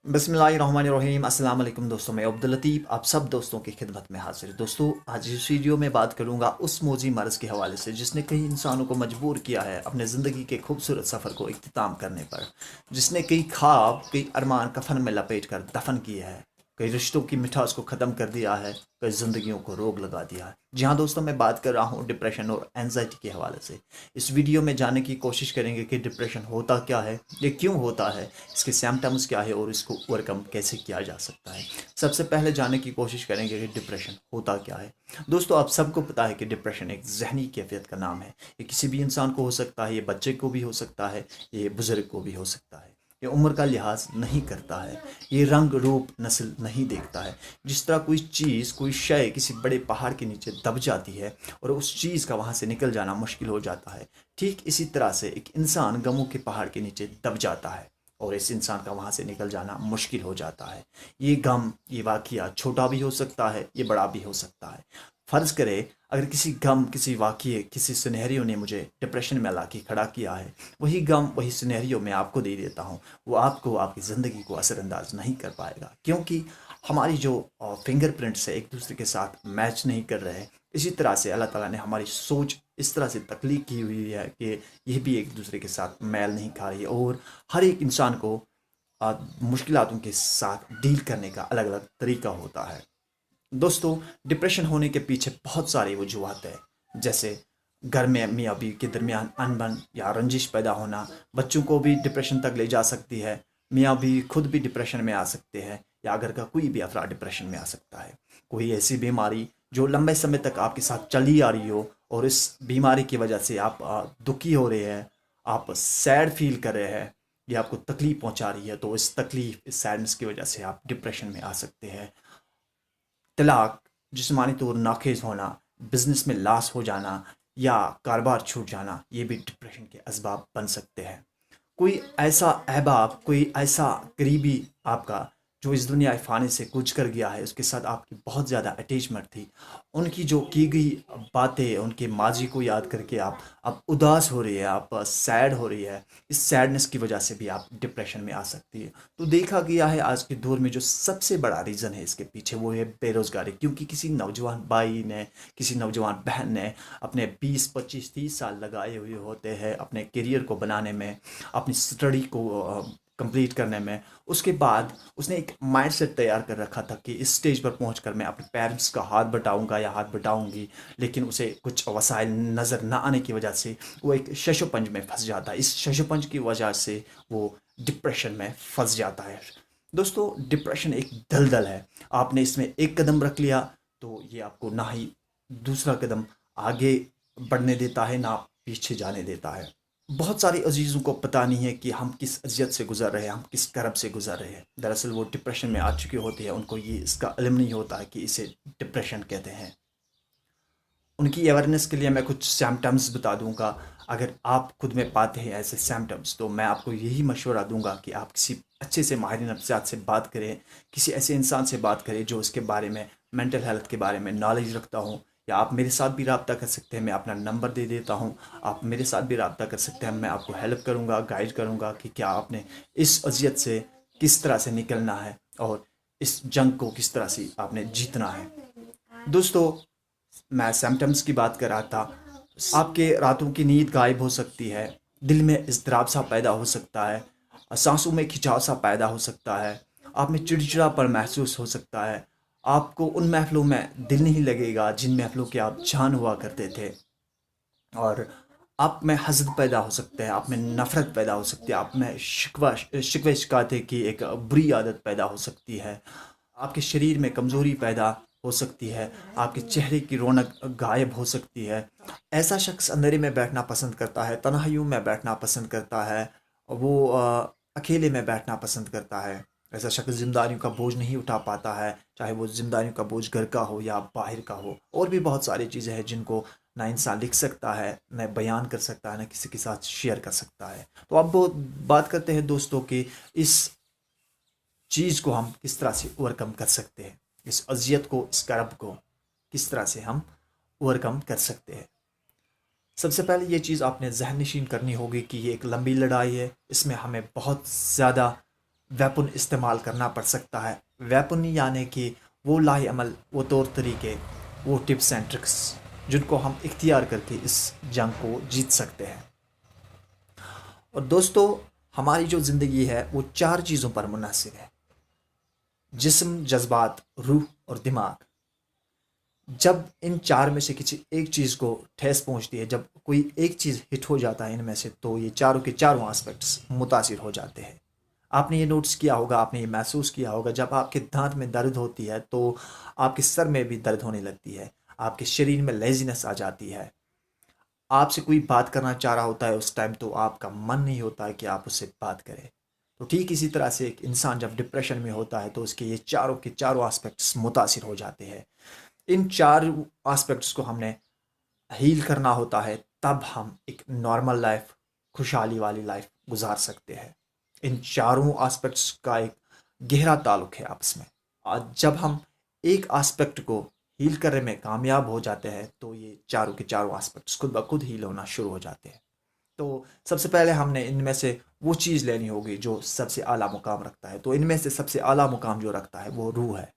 बिस्मिल्लाहिर्रहमानिर्रहीम। अस्सलाम वालेकुम दोस्तों, मैं अब्दुल लतीफ़ आप सब दोस्तों की खिदमत में हाजिर। दोस्तों, आज इस वीडियो में बात करूंगा उस मौजी मर्ज़ के हवाले से जिसने कई इंसानों को मजबूर किया है अपने ज़िंदगी के खूबसूरत सफ़र को इख्तिताम करने पर, जिसने कई ख्वाब कई अरमान कफन में लपेट कर दफन किए हैं, कई रिश्तों की मिठास को ख़त्म कर दिया है, कई ज़िंदगियों को रोग लगा दिया है। जी हाँ दोस्तों, मैं बात कर रहा हूँ डिप्रेशन और एनजाइटी के हवाले से। इस वीडियो में जानने की कोशिश करेंगे कि डिप्रेशन होता क्या है, ये क्यों होता है, इसके सिम्टम्स क्या है और इसको ओवरकम कैसे किया जा सकता है। सबसे पहले जानने की कोशिश करेंगे कि डिप्रेशन होता क्या है। दोस्तों, आप सबको पता है कि डिप्रेशन एक जहनी कैफियत का नाम है। ये किसी भी इंसान को हो सकता है, ये बच्चे को भी हो सकता है, ये बुज़ुर्ग को भी हो सकता है। ये उम्र का लिहाज नहीं करता है, ये रंग रूप नस्ल नहीं देखता है। जिस तरह कोई चीज़ कोई शय किसी बड़े पहाड़ के नीचे दब जाती है और उस चीज़ का वहाँ से निकल जाना मुश्किल हो जाता है, ठीक इसी तरह से एक इंसान गमों के पहाड़ के नीचे दब जाता है और इस इंसान का वहाँ से निकल जाना मुश्किल हो जाता है। ये गम, ये वाक़या छोटा भी हो सकता है, ये बड़ा भी हो सकता है। फ़र्ज़ करें अगर किसी गम, किसी वाक़ये, किसी सिनेरियो ने मुझे डिप्रेशन में ला के खड़ा किया है, वही गम वही सिनेरियो मैं आपको दे देता हूँ, वो आपको आपकी ज़िंदगी को असरअंदाज नहीं कर पाएगा, क्योंकि हमारी जो फिंगरप्रिंट्स है एक दूसरे के साथ मैच नहीं कर रहे हैं। इसी तरह से अल्लाह ताला ने हमारी सोच इस तरह से तख्लीक की हुई है कि ये भी एक दूसरे के साथ मेल नहीं खा रही है और हर एक इंसान को मुश्किलातों के साथ डील करने का अलग अलग तरीका होता है। दोस्तों, डिप्रेशन होने के पीछे बहुत सारी वजूहत है, जैसे घर में मियाँ बीवी के दरमियान अनबन या रंजिश पैदा होना बच्चों को भी डिप्रेशन तक ले जा सकती है। मियाँ बीवी खुद भी डिप्रेशन में आ सकते हैं या घर का कोई भी अफराद डिप्रेशन में आ सकता है। कोई ऐसी बीमारी जो लंबे समय तक आपके साथ चली आ रही हो और इस बीमारी की वजह से आप दुखी हो रहे हैं, आप सैड फील कर रहे हैं, ये आपको तकलीफ़ पहुंचा रही है, तो इस तकलीफ़, इस सैडनेस की वजह से आप डिप्रेशन में आ सकते हैं। तलाक, जिस्मानी तौर नाखेज होना, बिजनेस में लॉस हो जाना या कारोबार छूट जाना, ये भी डिप्रेशन के असबाब बन सकते हैं। कोई ऐसा अहबाब, कोई ऐसा करीबी आपका जो इस दुनिया फ़ानी से कूच कर गया है, उसके साथ आपकी बहुत ज़्यादा अटैचमेंट थी, उनकी जो की गई बातें, उनके माजी को याद करके आप अब उदास हो रही है, आप सैड हो रही है। इस सैडनेस की वजह से भी आप डिप्रेशन में आ सकती है। तो देखा गया है आज के दौर में जो सबसे बड़ा रीज़न है इसके पीछे, वो है बेरोज़गारी, क्योंकि किसी नौजवान भाई ने, किसी नौजवान बहन ने अपने 20 25 30 साल लगाए हुए होते हैं अपने करियर को बनाने में, अपनी स्टडी को कंप्लीट करने में। उसके बाद उसने एक माइंडसेट तैयार कर रखा था कि इस स्टेज पर पहुंचकर मैं अपने पेरेंट्स का हाथ बटाऊंगा या हाथ बटाऊंगी, लेकिन उसे कुछ वसाइल नज़र ना आने की वजह से वो एक शशोपंज में फंस जाता है। इस शशोपंज की वजह से वो डिप्रेशन में फंस जाता है। दोस्तों, डिप्रेशन एक दलदल है। आपने इसमें एक कदम रख लिया तो ये आपको ना ही दूसरा कदम आगे बढ़ने देता है, ना पीछे जाने देता है। बहुत सारे अजीज़ों को पता नहीं है कि हम किस अजियत से गुज़र रहे हैं, हम किस करब से गुज़र रहे हैं। दरअसल वो डिप्रेशन में आ चुके होते हैं, उनको ये इसका इल्म नहीं होता है कि इसे डिप्रेशन कहते हैं। उनकी अवेयरनेस के लिए मैं कुछ सिम्टम्स बता दूंगा। अगर आप खुद में पाते हैं ऐसे सिम्टम्स, तो मैं आपको यही मशवरा दूंगा कि आप किसी अच्छे से माहिर नफ्सियात से बात करें, किसी ऐसे इंसान से बात करें जो इसके बारे में, मेंटल हेल्थ के बारे में नॉलेज रखता हो। या आप मेरे साथ भी रब्ता कर सकते हैं, मैं अपना नंबर दे देता हूँ, आप मेरे साथ भी रब्ता कर सकते हैं। मैं आपको हेल्प करूँगा, गाइड करूँगा कि क्या आपने इस अजियत से किस तरह से निकलना है और इस जंग को किस तरह से आपने जीतना है। दोस्तों, मैं सिम्टम्स की बात कर रहा था। आपके रातों की नींद गायब हो सकती है, दिल में इज़्तिराब सा पैदा हो सकता है, सांसों में खिंचाव सा पैदा हो सकता है, आप में चिड़चिड़ापन महसूस हो सकता है, आपको उन महफ़िलों में दिल नहीं लगेगा जिन महफ़िलों के आप जान हुआ करते थे, और आप में हसद पैदा हो सकता है, आप में नफ़रत पैदा हो सकती है, आप में शिकवे शिकायतें की एक बुरी आदत पैदा हो सकती है, आपके शरीर में कमज़ोरी पैदा हो सकती है, आपके चेहरे की रौनक गायब हो सकती है। ऐसा शख्स अंधेरे में बैठना पसंद करता है, तन्हाइयों में बैठना पसंद करता है, वो अकेले में बैठना पसंद करता है। ऐसा शख्स ज़िम्मेदारियों का बोझ नहीं उठा पाता है, चाहे वो ज़िम्मेदारियों का बोझ घर का हो या बाहर का हो। और भी बहुत सारी चीज़ें हैं जिनको ना इंसान लिख सकता है, न बयान कर सकता है, न किसी के साथ शेयर कर सकता है। तो अब वो बात करते हैं दोस्तों कि इस चीज़ को हम किस तरह से ओवरकम कर सकते हैं, इस अजियत को, इस करब को किस तरह से हम ओवरकम कर सकते हैं। सबसे पहले ये चीज़ आपने जहन नशीन करनी होगी कि ये एक लंबी लड़ाई है, इसमें हमें बहुत ज़्यादा वेपन इस्तेमाल करना पड़ सकता है। वेपन यानी कि वो लाहे अमल, वो तौर तरीके, वो टिप्स एंड ट्रिक्स जिनको हम इख्तियार करके इस जंग को जीत सकते हैं। और दोस्तों, हमारी जो ज़िंदगी है वो 4 चीज़ों पर मुनहसर है: जिस्म, जज्बात, रूह और दिमाग। जब इन 4 में से किसी एक चीज़ को ठेस पहुंचती है, जब कोई एक चीज़ हिट हो जाता है इनमें से, तो ये चारों के चारों एस्पेक्ट्स मुतासिर हो जाते हैं। आपने ये नोटिस किया होगा, आपने ये महसूस किया होगा, जब आपके दांत में दर्द होती है तो आपके सर में भी दर्द होने लगती है, आपके शरीर में लेजीनेस आ जाती है, आपसे कोई बात करना चाह रहा होता है उस टाइम तो आपका मन नहीं होता है कि आप उससे बात करें। तो ठीक इसी तरह से एक इंसान जब डिप्रेशन में होता है तो उसके ये चारों के चारों एस्पेक्ट्स मुतासिर हो जाते हैं। इन 4 एस्पेक्ट्स को हमने हील करना होता है, तब हम एक नॉर्मल लाइफ, खुशहाली वाली लाइफ गुजार सकते हैं। इन चारों एस्पेक्ट्स का एक गहरा ताल्लुक है आपस में। और जब हम एक एस्पेक्ट को हील करने में कामयाब हो जाते हैं तो ये चारों के चारों एस्पेक्ट्स खुद ब खुद हील होना शुरू हो जाते हैं। तो सबसे पहले हमने इनमें से वो चीज़ लेनी होगी जो सबसे आला मुकाम रखता है। तो इनमें से सबसे आला मुकाम जो रखता है वो रूह है।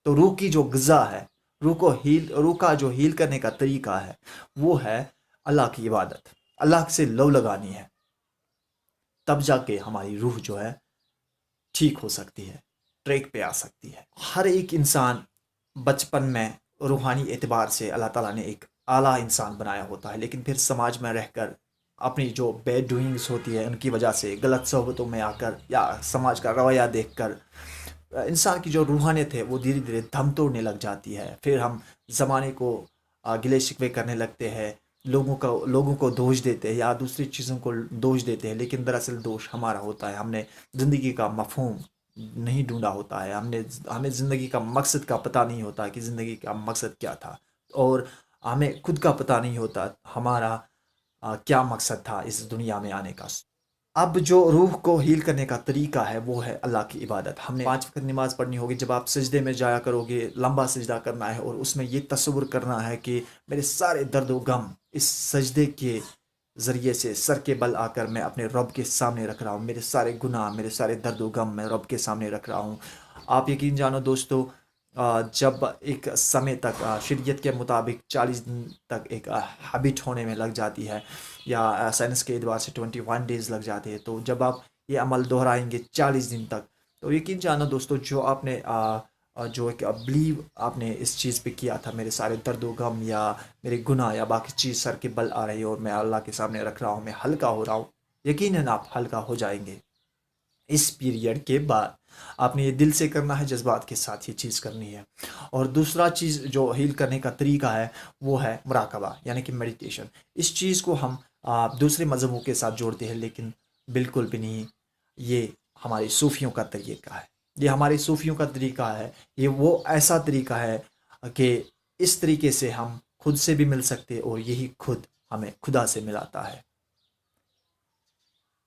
तो रूह की जो ग़िज़ा है, रूह का जो हील करने का तरीका है वो है अल्लाह की इबादत। अल्लाह से लव लगानी है, तब जाके हमारी रूह जो है ठीक हो सकती है, ट्रैक पे आ सकती है। हर एक इंसान बचपन में रूहानी एतबार से अल्लाह ताला ने एक आला इंसान बनाया होता है, लेकिन फिर समाज में रहकर अपनी जो बैड डूइंग्स होती है उनकी वजह से, गलत सोहबतों में आकर या समाज का रवैया देखकर इंसान की जो रूहानियत है वो धीरे धीरे दम तोड़ने लग जाती है। फिर हम ज़माने को गिले शिकवे करने लगते हैं, लोगों को दोष देते हैं या दूसरी चीज़ों को दोष देते हैं, लेकिन दरअसल दोष हमारा होता है। हमने ज़िंदगी का मफहूम नहीं ढूंढा होता है, हमें ज़िंदगी का मकसद का पता नहीं होता कि ज़िंदगी का मकसद क्या था, और हमें खुद का पता नहीं होता हमारा क्या मकसद था इस दुनिया में आने का। अब जो रूह को हील करने का तरीका है वो है अल्लाह की इबादत। हमने 5 वक्त नमाज़ पढ़नी होगी। जब आप सजदे में जाया करोगे, लंबा सजदा करना है और उसमें ये तसव्वुर करना है कि मेरे सारे दर्द व गम इस सजदे के ज़रिए से सर के बल आकर मैं अपने रब के सामने रख रहा हूँ। मेरे सारे गुनाह, मेरे सारे दर्द व गम मैं रब के सामने रख रहा हूँ। आप यकीन जानो दोस्तों, जब एक समय तक शरीयत के मुताबिक 40 दिन तक एक हैबिट होने में लग जाती है, या साइंस के एतबार से 21 डेज़ लग जाते हैं, तो जब आप ये अमल दोहराएंगे 40 दिन तक, तो यकीन जानो दोस्तों, जो आपने जो एक बिलीव आपने इस चीज़ पे किया था, मेरे सारे दर्द व गम या मेरे गुनाह या बाकी चीज़ सर के बल आ रही है और मैं अल्लाह के सामने रख रहा हूँ, मैं हल्का हो रहा हूँ, यकीनन आप हल्का हो जाएंगे। इस पीरियड के बाद आपने ये दिल से करना है, जज्बात के साथ ये चीज़ करनी है। और दूसरा चीज़ जो हील करने का तरीका है वो है मुराकबा, यानी कि मेडिटेशन। इस चीज़ को हम दूसरे मज़हबों के साथ जोड़ते हैं, लेकिन बिल्कुल भी नहीं। ये हमारे सूफ़ियों का तरीका है, ये हमारे सूफ़ियों का तरीका है। ये वो ऐसा तरीका है कि इस तरीके से हम खुद से भी मिल सकते हैं और यही खुद हमें खुदा से मिलाता है।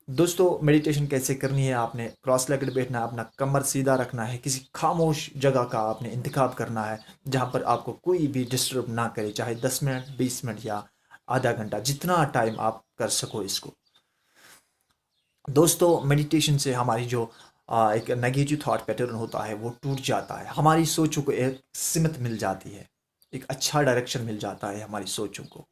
दोस्तों, मेडिटेशन कैसे करनी है? आपने क्रॉस लेगड बैठना है, अपना कमर सीधा रखना है, किसी खामोश जगह का आपने इंतखाब करना है जहाँ पर आपको कोई भी डिस्टर्ब ना करे, चाहे 10 मिनट, 20 मिनट या आधा घंटा, जितना टाइम आप कर सको इसको। दोस्तों, मेडिटेशन से हमारी जो एक नेगेटिव थॉट पैटर्न होता है वो टूट जाता है, हमारी सोचों को एक सिमत मिल जाती है, एक अच्छा डायरेक्शन मिल जाता है हमारी सोचों को।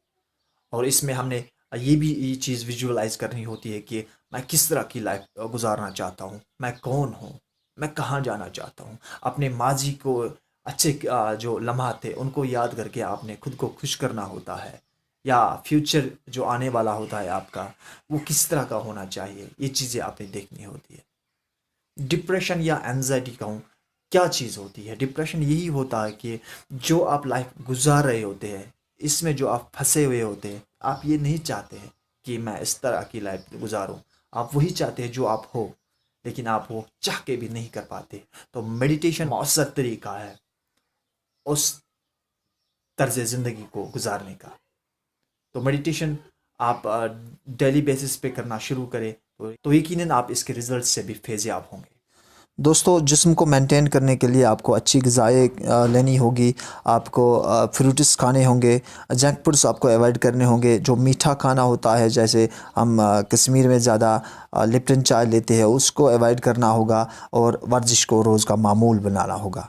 और इसमें हमने ये चीज़ विजुअलाइज करनी होती है कि मैं किस तरह की लाइफ गुजारना चाहता हूँ, मैं कौन हूँ, मैं कहाँ जाना चाहता हूँ। अपने माजी को अच्छे जो लम्हात थे उनको याद करके आपने खुद को खुश करना होता है, या फ्यूचर जो आने वाला होता है आपका, वो किस तरह का होना चाहिए, ये चीज़ें आपने देखनी होती है। डिप्रेशन या एनजाइटी कहूँ, क्या चीज़ होती है? डिप्रेशन यही होता है कि जो आप लाइफ गुजार रहे होते हैं, इसमें जो आप फंसे हुए होते हैं, आप ये नहीं चाहते हैं कि मैं इस तरह की लाइफ गुजारूं, आप वही चाहते हैं जो आप हो, लेकिन आप वो चाह के भी नहीं कर पाते। तो मेडिटेशन मौसर तरीका है उस तर्ज ज़िंदगी को गुजारने का। तो मेडिटेशन आप डेली बेसिस पे करना शुरू करें तो यकीनन आप इसके रिजल्ट से भी फैज़याब होंगे। دوستو جسم کو مینٹین کرنے کے لیے آپ کو اچھی غذائیں لینی ہوگی، آپ کو فروٹس کھانے ہوں گے، جنک فوڈس آپ کو ایوائڈ کرنے ہوں گے۔ جو میٹھا کھانا ہوتا ہے، جیسے ہم کشمیر میں زیادہ لپٹن چائے لیتے ہیں، اس کو ایوائڈ کرنا ہوگا اور ورزش کو روز کا معمول بنانا ہوگا۔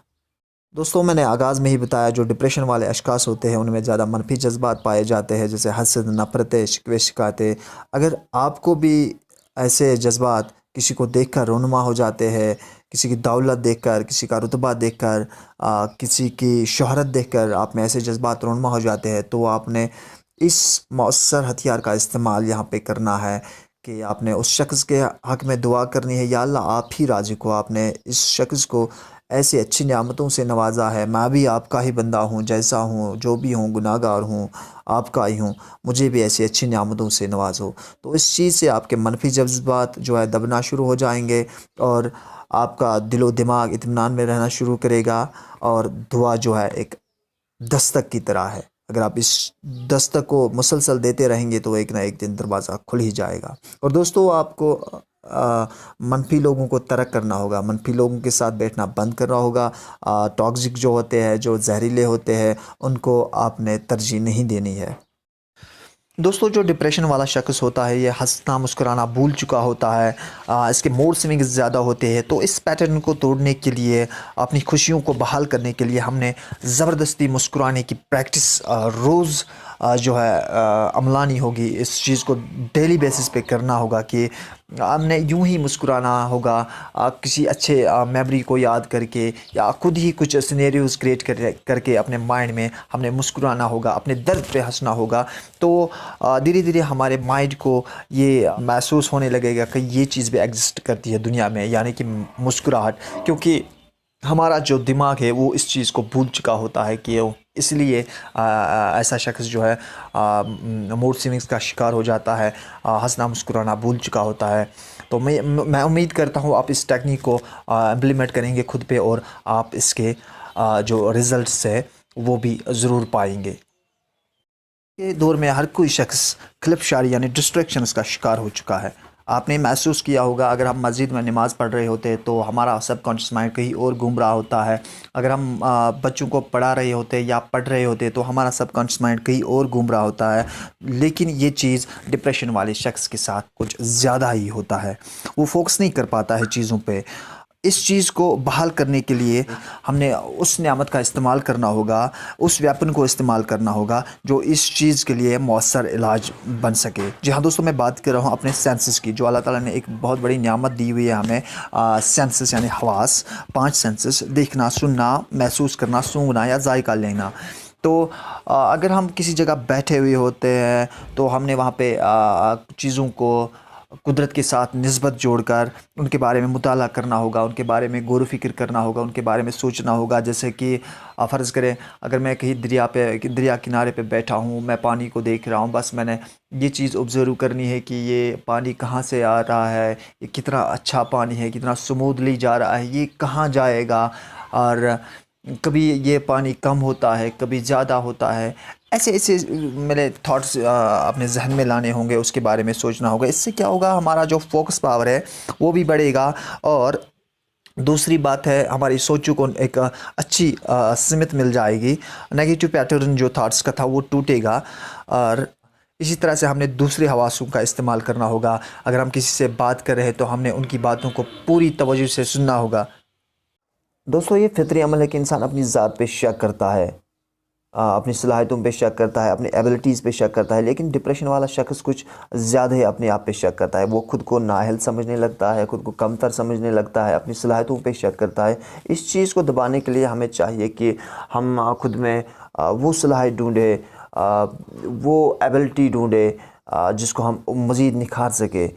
دوستوں میں نے آغاز میں ہی بتایا، جو ڈپریشن والے اشخاص ہوتے ہیں ان میں زیادہ منفی جذبات پائے جاتے ہیں، جیسے حسد، نفرتیں، شکوے شکایتیں۔ اگر آپ کو بھی ایسے جذبات کسی کو دیکھ کر رونما ہو جاتے ہیں، کسی کی دولت دیکھ کر، کسی کا رتبہ دیکھ کر، کسی کی شہرت دیکھ کر آپ میں ایسے جذبات رونما ہو جاتے ہیں، تو آپ نے اس مؤثر ہتھیار کا استعمال یہاں پہ کرنا ہے کہ آپ نے اس شخص کے حق میں دعا کرنی ہے، یا اللہ آپ ہی رازق ہو، آپ نے اس شخص کو ایسی اچھی نعمتوں سے نوازا ہے، میں بھی آپ کا ہی بندہ ہوں، جیسا ہوں، جو بھی ہوں، گناہ گار ہوں، آپ کا ہی ہوں، مجھے بھی ایسی اچھی نعمتوں سے نوازو۔ تو اس چیز سے آپ کے منفی جذبات جو ہے دبنا شروع ہو جائیں گے، اور آپ کا دل و دماغ اطمینان میں رہنا شروع کرے گا، اور دعا جو ہے ایک دستک کی طرح ہے، اگر آپ اس دستک کو مسلسل دیتے رہیں گے تو ایک نہ ایک دن دروازہ کھل ہی جائے گا۔ اور دوستو آپ کو منفی لوگوں کو ترک کرنا ہوگا، منفی لوگوں کے ساتھ بیٹھنا بند کرنا ہوگا۔ ٹاکسک جو ہوتے ہیں، جو زہریلے ہوتے ہیں، ان کو آپ نے ترجیح نہیں دینی ہے۔ دوستو جو ڈپریشن والا شخص ہوتا ہے، یہ ہنسنا مسکرانا بھول چکا ہوتا ہے، اس کے موڈ سوئنگز زیادہ ہوتے ہیں، تو اس پیٹرن کو توڑنے کے لیے، اپنی خوشیوں کو بحال کرنے کے لیے ہم نے زبردستی مسکرانے کی پریکٹس روز جو ہے عملانی ہوگی۔ اس چیز کو ڈیلی بیسس پہ کرنا ہوگا کہ ہم نے یوں ہی مسکرانا ہوگا، کسی اچھے میموری کو یاد کر کے، یا خود ہی کچھ سینیریوز کریٹ کر کے اپنے مائنڈ میں ہم نے مسکرانا ہوگا، اپنے درد پہ ہنسنا ہوگا۔ تو دھیرے دھیرے ہمارے مائنڈ کو یہ محسوس ہونے لگے گا کہ یہ چیز بھی ایگزسٹ کرتی ہے دنیا میں، یعنی کہ مسکراہٹ، کیونکہ ہمارا جو دماغ ہے وہ اس چیز کو بھول چکا ہوتا ہے، کہ اس لیے ایسا شخص جو ہے موڈ سوئنگز کا شکار ہو جاتا ہے، ہنسنا مسکرانا بھول چکا ہوتا ہے۔ تو میں امید کرتا ہوں آپ اس ٹیکنیک کو امپلیمنٹ کریں گے خود پہ، اور آپ اس کے جو ریزلٹس ہے وہ بھی ضرور پائیں گے۔ کے دور میں ہر کوئی شخص کلپ شاری یعنی ڈسٹریکشنز کا شکار ہو چکا ہے۔ آپ نے محسوس کیا ہوگا، اگر ہم مسجد میں نماز پڑھ رہے ہوتے ہیں تو ہمارا سب کانشیس مائنڈ کہیں اور گھوم رہا ہوتا ہے۔ اگر ہم بچوں کو پڑھا رہے ہوتے یا پڑھ رہے ہوتے تو ہمارا سب کانشیس مائنڈ کہیں اور گھوم رہا ہوتا ہے۔ لیکن یہ چیز ڈپریشن والے شخص کے ساتھ کچھ زیادہ ہی ہوتا ہے، وہ فوکس نہیں کر پاتا ہے چیزوں پہ۔ اس چیز کو بحال کرنے کے لیے ہم نے اس نعمت کا استعمال کرنا ہوگا، اس ویپن کو استعمال کرنا ہوگا جو اس چیز کے لیے مؤثر علاج بن سکے۔ جی ہاں دوستوں، میں بات کر رہا ہوں اپنے سینسز کی، جو اللہ تعالیٰ نے ایک بہت بڑی نعمت دی ہوئی ہے ہمیں۔ سینسز یعنی حواس، 5 سینسز: دیکھنا، سننا، محسوس کرنا، سونگھنا یا ذائقہ لینا۔ تو اگر ہم کسی جگہ بیٹھے ہوئے ہوتے ہیں تو ہم نے وہاں پہ چیزوں کو قدرت کے ساتھ نسبت جوڑ کر ان کے بارے میں مطالعہ کرنا ہوگا، ان کے بارے میں غور و فکر کرنا ہوگا، ان کے بارے میں سوچنا ہوگا۔ جیسے کہ فرض کریں اگر میں کہیں دریا کنارے پہ بیٹھا ہوں، میں پانی کو دیکھ رہا ہوں، بس میں نے یہ چیز آبزرو کرنی ہے کہ یہ پانی کہاں سے آ رہا ہے، یہ کتنا اچھا پانی ہے، کتنا سموتھلی جا رہا ہے، یہ کہاں جائے گا، اور کبھی یہ پانی کم ہوتا ہے، کبھی زیادہ ہوتا ہے۔ ایسے ایسے میرے تھاٹس اپنے ذہن میں لانے ہوں گے، اس کے بارے میں سوچنا ہوگا۔ اس سے کیا ہوگا، ہمارا جو فوکس پاور ہے وہ بھی بڑھے گا، اور دوسری بات ہے ہماری سوچوں کو ایک اچھی سمت مل جائے گی، نیگیٹو پیٹرن جو تھاٹس کا تھا وہ ٹوٹے گا۔ اور اسی طرح سے ہم نے دوسرے حواسوں کا استعمال کرنا ہوگا۔ اگر ہم کسی سے بات کر رہے ہیں تو ہم نے ان کی باتوں کو پوری توجہ سے سننا ہوگا۔ دوستو یہ فطری عمل ہے کہ انسان اپنی ذات پہ شک کرتا ہے، اپنی صلاحیتوں پہ شک کرتا ہے، اپنی ایبلٹیز پہ شک کرتا ہے، لیکن ڈپریشن والا شخص کچھ زیادہ ہی اپنے آپ پہ شک کرتا ہے۔ وہ خود کو نااہل سمجھنے لگتا ہے، خود کو کمتر سمجھنے لگتا ہے، اپنی صلاحیتوں پہ شک کرتا ہے۔ اس چیز کو دبانے کے لیے ہمیں چاہیے کہ ہم خود میں وہ صلاحیت ڈھونڈے، وہ ایبلٹی ڈھونڈے جس کو ہم مزید نکھار سکے۔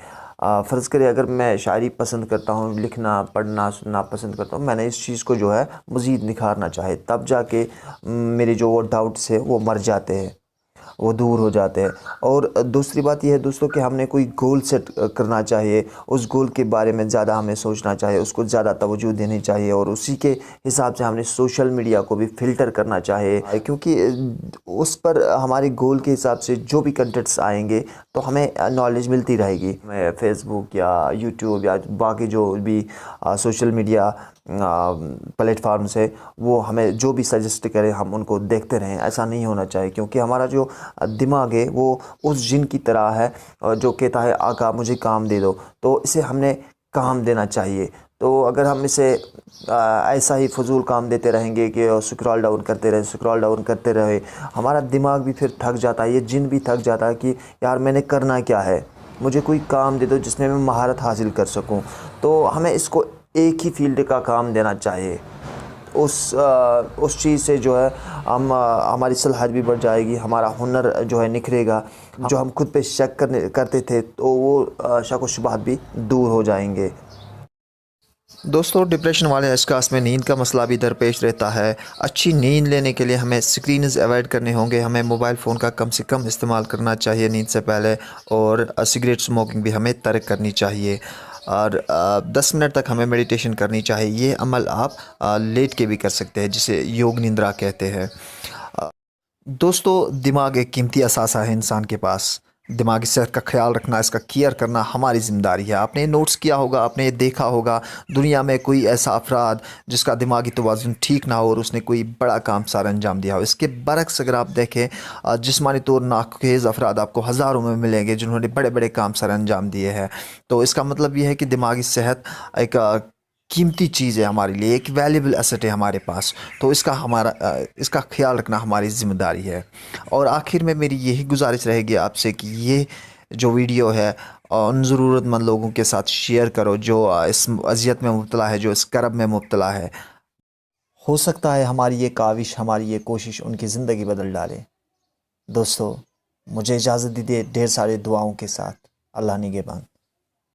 فرض کرے اگر میں شاعری پسند کرتا ہوں، لکھنا پڑھنا سننا پسند کرتا ہوں، میں نے اس چیز کو جو ہے مزید نکھارنا چاہے، تب جا کے میرے جو وہ ڈاؤٹس ہے وہ مر جاتے ہیں۔ وہ دور ہو جاتے ہیں۔ اور دوسری بات یہ ہے دوستوں کہ ہم نے کوئی گول سیٹ کرنا چاہیے، اس گول کے بارے میں زیادہ ہمیں سوچنا چاہیے، اس کو زیادہ توجہ دینی چاہیے، اور اسی کے حساب سے ہم نے سوشل میڈیا کو بھی فلٹر کرنا چاہیے، کیونکہ اس پر ہمارے گول کے حساب سے جو بھی کنٹینٹس آئیں گے تو ہمیں نالج ملتی رہے گی۔ میں فیس بک یا یوٹیوب یا باقی جو بھی سوشل میڈیا پلیٹ فارمز ہے وہ ہمیں جو بھی سجیسٹ کریں ہم ان کو دیکھتے رہیں، ایسا نہیں ہونا چاہیے، کیونکہ ہمارا جو دماغ ہے وہ اس جن کی طرح ہے جو کہتا ہے آقا مجھے کام دے دو، تو اسے ہم نے کام دینا چاہیے۔ تو اگر ہم اسے ایسا ہی فضول کام دیتے رہیں گے کہ سکرال ڈاؤن کرتے رہے، ہمارا دماغ بھی پھر تھک جاتا ہے، یہ جن بھی تھک جاتا ہے کہ یار میں نے کرنا کیا ہے، مجھے کوئی کام دے دو جس میں مہارت حاصل کر سکوں۔ تو ہمیں اس کو ایک ہی فیلڈ کا کام دینا چاہیے، اس چیز سے جو ہے ہماری صلاحیت بھی بڑھ جائے گی، ہمارا ہنر جو ہے نکھرے گا، جو ہم خود پہ شک کرتے تھے تو وہ شک و شبہات بھی دور ہو جائیں گے۔ دوستو ڈپریشن والے اشخاص میں نیند کا مسئلہ بھی درپیش رہتا ہے۔ اچھی نیند لینے کے لیے ہمیں سکرینز ایوائڈ کرنے ہوں گے، ہمیں موبائل فون کا کم سے کم استعمال کرنا چاہیے نیند سے پہلے، اور سگریٹ سموکنگ بھی ہمیں ترک کرنی چاہیے، اور 10 منٹ تک ہمیں میڈیٹیشن کرنی چاہیے۔ یہ عمل آپ لیٹ کے بھی کر سکتے ہیں، جسے یوگ نیندرا کہتے ہیں۔ دوستو دماغ ایک قیمتی اثاثہ ہے انسان کے پاس، دماغی صحت کا خیال رکھنا، اس کا کیئر کرنا ہماری ذمہ داری ہے۔ آپ نے نوٹس کیا ہوگا، آپ نے دیکھا ہوگا دنیا میں کوئی ایسا افراد جس کا دماغی توازن ٹھیک نہ ہو اور اس نے کوئی بڑا کام سار انجام دیا ہو۔ اس کے برعکس اگر آپ دیکھیں جسمانی طور ناخیز افراد آپ کو ہزاروں میں ملیں گے جنہوں نے بڑے بڑے کام سر انجام دیے ہیں۔ تو اس کا مطلب یہ ہے کہ دماغی صحت ایک قیمتی چیز ہے ہمارے لیے، ایک ویلیبل ایسٹ ہے ہمارے پاس، تو اس کا خیال رکھنا ہماری ذمہ داری ہے۔ اور آخر میں میری یہی گزارش رہے گی آپ سے کہ یہ جو ویڈیو ہے ان ضرورت مند لوگوں کے ساتھ شیئر کرو جو اس اذیت میں مبتلا ہے، جو اس کرب میں مبتلا ہے۔ ہو سکتا ہے ہماری یہ کاوش، ہماری یہ کوشش ان کی زندگی بدل ڈالے۔ دوستو مجھے اجازت دیجیے ڈھیر سارے دعاؤں کے ساتھ۔ اللہ نگہبان۔